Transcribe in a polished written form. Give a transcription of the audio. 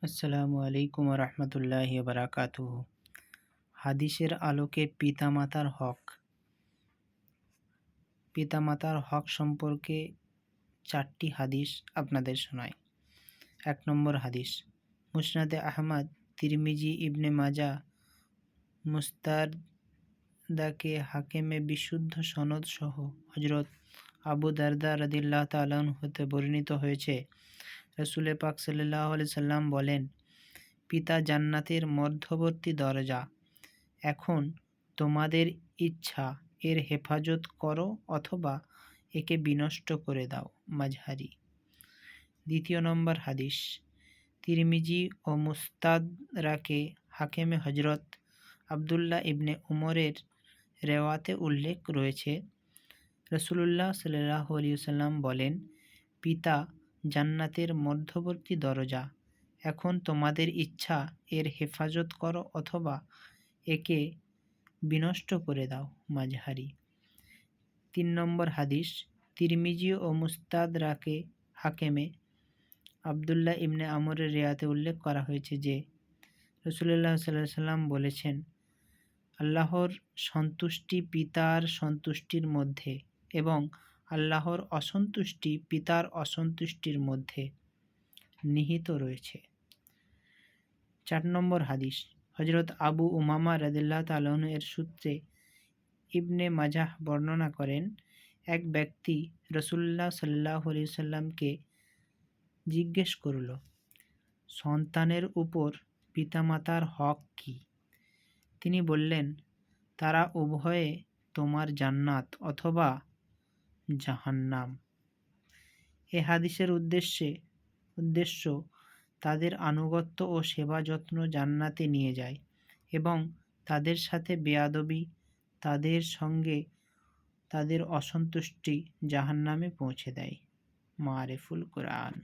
আসসালামু আলাইকুম রহমতুল্লাহি বারাকাতুহু। হাদিসের আলোকে পিতামাতার হক সম্পর্কে 4টি হাদিস আপনাদের শোনাই। 1 নম্বর হাদিস, মুসনাদে আহমদ, তিরমিজি, ইবনে মাজাহ, মুস্তাদরাকে হাকেমে বিশুদ্ধ সনদ সহ হযরত আবু দারদা রাদিয়াল্লাহু তাআলা আনহু হতে বর্ণিত হয়েছে, রাসূল পাক সাল্লাল্লাহু আলাইহি সাল্লাম বলেন, পিতা জান্নাতের মধ্যবর্তী দরজা। এখন তোমাদের ইচ্ছা এর হেফাজত করো অথবা একে বিনষ্ট করে দাও। মাঝহারি। 2 নম্বর হাদিস, তিরমিজি ও মুস্তাদরাকে হাকেমে হযরত আব্দুল্লাহ ইবনে উমরের রেওয়াতে উল্লেখ রয়েছে, রাসূলুল্লাহ সাল্লাল্লাহু আলাইহি ওয়াসাল্লাম বলেন, পিতা জান্নাতের মধ্যবর্তী দরজা। এখন তোমাদের ইচ্ছা এর হেফাজত করো অথবা একে বিনষ্ট করে দাও। মাঝহারি। 3 নম্বর হাদিস, তিরমিজি ও মুস্তাদরাকে হাকেমে আব্দুল্লাহ ইবনে আমরের রিয়াতে উল্লেখ করা হয়েছে যে, রাসূলুল্লাহ সাল্লাল্লাহু আলাইহি ওয়াসাল্লাম বলেছেন, আল্লাহর সন্তুষ্টি পিতার সন্তুষ্টির মধ্যে এবং আল্লাহর অসন্তুষ্টি পিতার অসন্তুষ্টির মধ্যে নিহিত রয়েছে। 4 নম্বর হাদিস, হযরত আবু উমামা রাদিয়াল্লাহু তাআলা আনহু এর সূত্রে ইবনে মাজাহ বর্ণনা করেন, এক ব্যক্তি রাসূলুল্লাহ সাল্লাল্লাহু আলাইহি ওয়াসাল্লামকে জিজ্ঞেস করল, সন্তানের উপর পিতামাতার হক কী? তিনি বললেন, তারা উভয়ে তোমার জান্নাত অথবা জাহান্নাম। এ হাদিসের উদ্দেশ্য তাদের আনুগত্য ও সেবা যত্ন জান্নাতে নিয়ে যায় এবং তাদের সাথে বেয়াদবি, তাদের সঙ্গে তাদের অসন্তুষ্টি জাহান্নামে পৌঁছে দেয়। মারিফুল কুরআন।